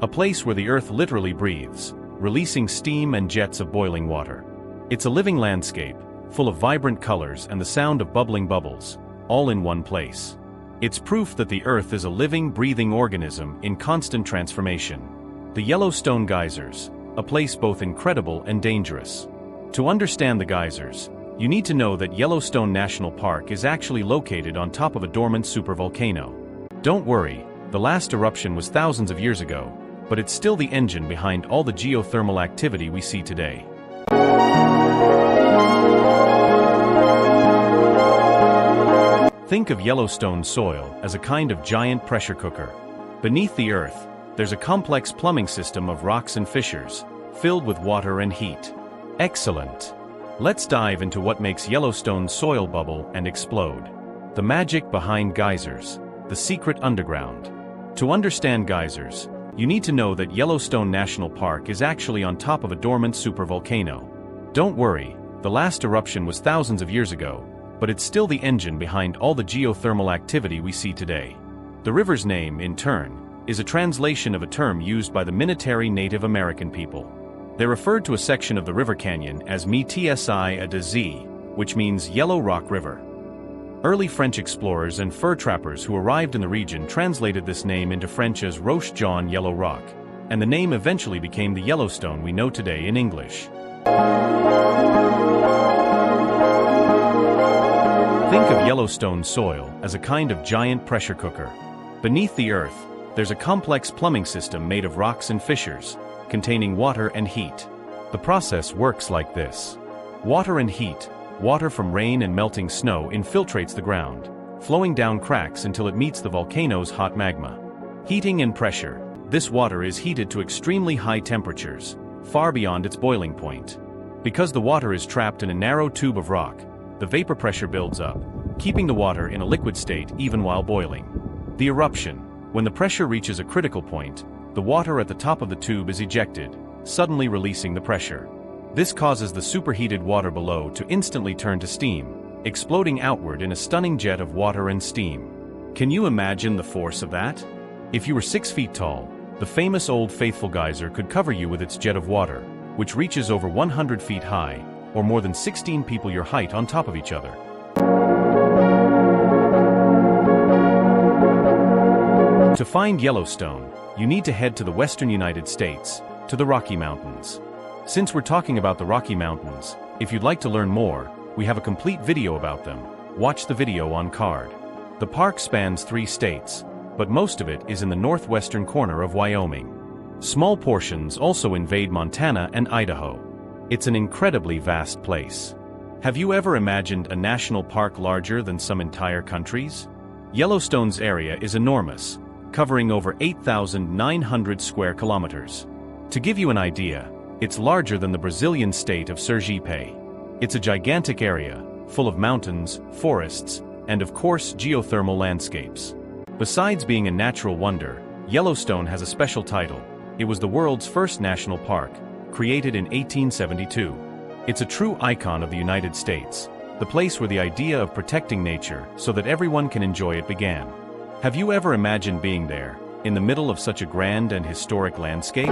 a place where the Earth literally breathes, releasing steam and jets of boiling water. It's a living landscape, full of vibrant colors and the sound of bubbling bubbles, all in one place. It's proof that the Earth is a living, breathing organism in constant transformation. The Yellowstone Geysers, a place both incredible and dangerous. To understand the geysers, you need to know that Yellowstone National Park is actually located on top of a dormant supervolcano. Don't worry, the last eruption was thousands of years ago, but it's still the engine behind all the geothermal activity we see today. Think of Yellowstone soil as a kind of giant pressure cooker. Beneath the Earth, there's a complex plumbing system of rocks and fissures, filled with water and heat. Excellent! Let's dive into what makes Yellowstone soil bubble and explode. The magic behind geysers, the secret underground. To understand geysers, you need to know that Yellowstone National Park is actually on top of a dormant supervolcano. Don't worry, the last eruption was thousands of years ago, but it's still the engine behind all the geothermal activity we see today. The river's name, in turn, is a translation of a term used by the Minotari Native American people. They referred to a section of the river canyon as Mtsi de Z, which means Yellow Rock River. Early French explorers and fur trappers who arrived in the region translated this name into French as Roche John Yellow Rock, and the name eventually became the Yellowstone we know today in English. Think of Yellowstone soil as a kind of giant pressure cooker. Beneath the Earth, there's a complex plumbing system made of rocks and fissures, containing water and heat. The process works like this. Water and heat, water from rain and melting snow, infiltrates the ground, flowing down cracks until it meets the volcano's hot magma. Heating and pressure. This water is heated to extremely high temperatures, far beyond its boiling point. Because the water is trapped in a narrow tube of rock, the vapor pressure builds up, keeping the water in a liquid state even while boiling. The eruption. When the pressure reaches a critical point, the water at the top of the tube is ejected, suddenly releasing the pressure. This causes the superheated water below to instantly turn to steam, exploding outward in a stunning jet of water and steam. Can you imagine the force of that? If you were 6 feet tall, the famous Old Faithful geyser could cover you with its jet of water, which reaches over 100 feet high, or more than 16 people your height on top of each other. To find Yellowstone, you need to head to the western United States, to the Rocky Mountains. Since we're talking about the Rocky Mountains, if you'd like to learn more, we have a complete video about them. Watch the video on card. The park spans 3 states, but most of it is in the northwestern corner of Wyoming. Small portions also invade Montana and Idaho. It's an incredibly vast place. Have you ever imagined a national park larger than some entire countries? Yellowstone's area is enormous, covering over 8,900 square kilometers. To give you an idea, it's larger than the Brazilian state of Sergipe. It's a gigantic area, full of mountains, forests, and of course geothermal landscapes. Besides being a natural wonder, Yellowstone has a special title. It was the world's first national park, created in 1872. It's a true icon of the United States, the place where the idea of protecting nature so that everyone can enjoy it began. Have you ever imagined being there, in the middle of such a grand and historic landscape?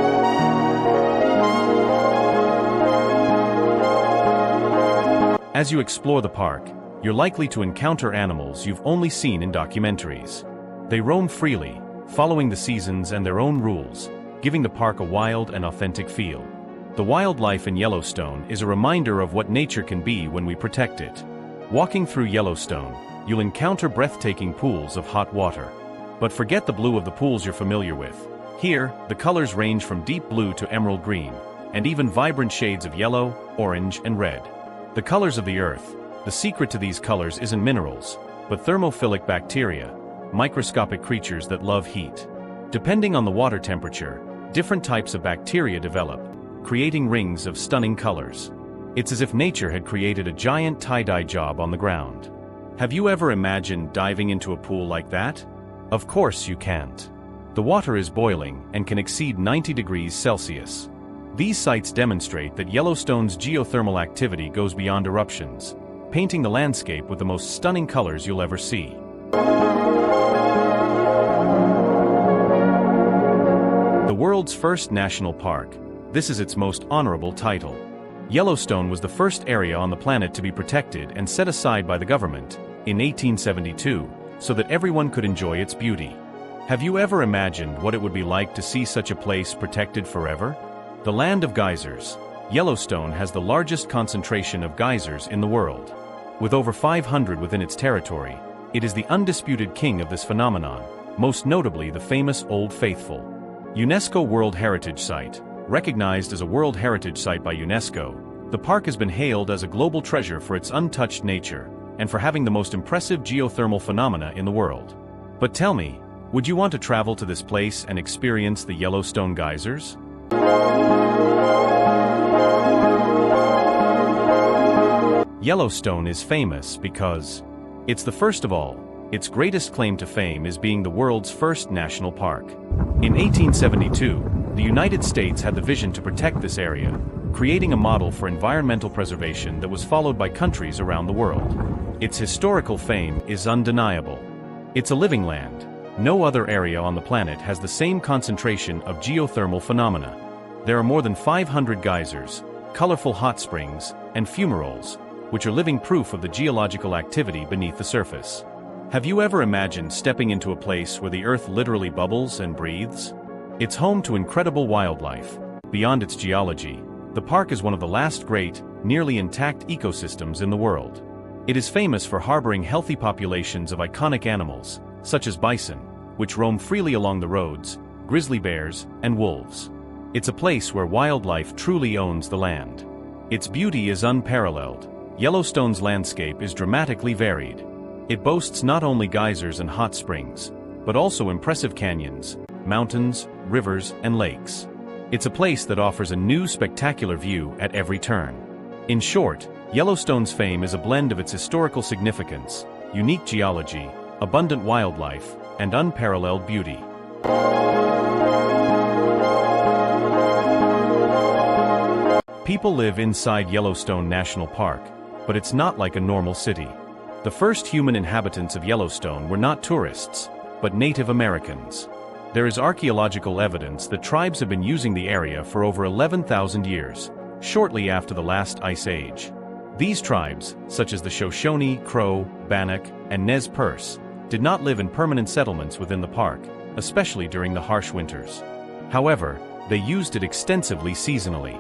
As you explore the park, you're likely to encounter animals you've only seen in documentaries. They roam freely, following the seasons and their own rules, giving the park a wild and authentic feel. The wildlife in Yellowstone is a reminder of what nature can be when we protect it. Walking through Yellowstone, you'll encounter breathtaking pools of hot water. But forget the blue of the pools you're familiar with. Here, the colors range from deep blue to emerald green, and even vibrant shades of yellow, orange, and red. The colors of the Earth. The secret to these colors isn't minerals, but thermophilic bacteria, microscopic creatures that love heat. Depending on the water temperature, different types of bacteria develop, creating rings of stunning colors. It's as if nature had created a giant tie-dye job on the ground. Have you ever imagined diving into a pool like that? Of course you can't. The water is boiling and can exceed 90 degrees Celsius. These sites demonstrate that Yellowstone's geothermal activity goes beyond eruptions, painting the landscape with the most stunning colors you'll ever see. The world's first national park, this is its most honorable title. Yellowstone was the first area on the planet to be protected and set aside by the government, in 1872, so that everyone could enjoy its beauty. Have you ever imagined what it would be like to see such a place protected forever? The land of geysers, Yellowstone has the largest concentration of geysers in the world. With over 500 within its territory, it is the undisputed king of this phenomenon, most notably the famous Old Faithful. UNESCO World Heritage Site. Recognized as a World Heritage Site by UNESCO, the park has been hailed as a global treasure for its untouched nature and for having the most impressive geothermal phenomena in the world. But tell me, would you want to travel to this place and experience the Yellowstone geysers? Yellowstone is famous because it's the first of all. Its greatest claim to fame is being the world's first national park. In 1872, the United States had the vision to protect this area, creating a model for environmental preservation that was followed by countries around the world. Its historical fame is undeniable. It's a living land. No other area on the planet has the same concentration of geothermal phenomena. There are more than 500 geysers, colorful hot springs, and fumaroles, which are living proof of the geological activity beneath the surface. Have you ever imagined stepping into a place where the earth literally bubbles and breathes? It's home to incredible wildlife. Beyond its geology, the park is one of the last great, nearly intact ecosystems in the world. It is famous for harboring healthy populations of iconic animals, such as bison, which roam freely along the roads, grizzly bears, and wolves. It's a place where wildlife truly owns the land. Its beauty is unparalleled. Yellowstone's landscape is dramatically varied. It boasts not only geysers and hot springs, but also impressive canyons, mountains, rivers, and lakes. It's a place that offers a new spectacular view at every turn. In short, Yellowstone's fame is a blend of its historical significance, unique geology, abundant wildlife, and unparalleled beauty. People live inside Yellowstone National Park, but it's not like a normal city. The first human inhabitants of Yellowstone were not tourists, but Native Americans. There is archaeological evidence that tribes have been using the area for over 11,000 years, shortly after the last ice age. These tribes, such as the Shoshone, Crow, Bannock, and Nez Perce, did not live in permanent settlements within the park, especially during the harsh winters. However, they used it extensively seasonally.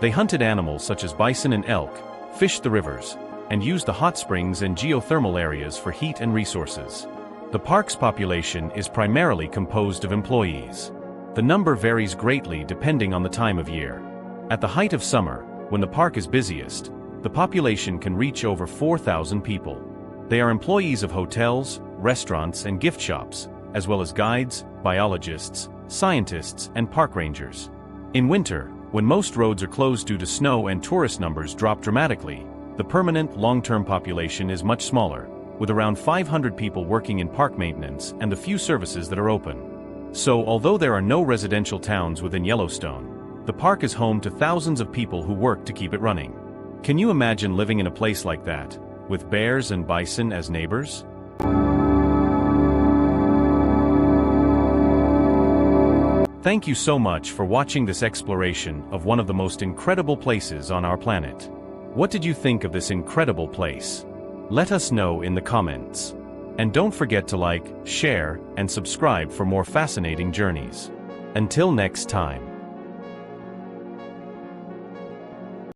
They hunted animals such as bison and elk, fished the rivers, and used the hot springs and geothermal areas for heat and resources. The park's population is primarily composed of employees. The number varies greatly depending on the time of year. At the height of summer, when the park is busiest, the population can reach over 4,000 people. They are employees of hotels, restaurants, and gift shops, as well as guides, biologists, scientists, and park rangers. In winter, when most roads are closed due to snow and tourist numbers drop dramatically, the permanent, long-term population is much smaller, with around 500 people working in park maintenance and the few services that are open. So, although there are no residential towns within Yellowstone, the park is home to thousands of people who work to keep it running. Can you imagine living in a place like that, with bears and bison as neighbors? Thank you so much for watching this exploration of one of the most incredible places on our planet. What did you think of this incredible place? Let us know in the comments. And don't forget to like, share, and subscribe for more fascinating journeys. Until next time.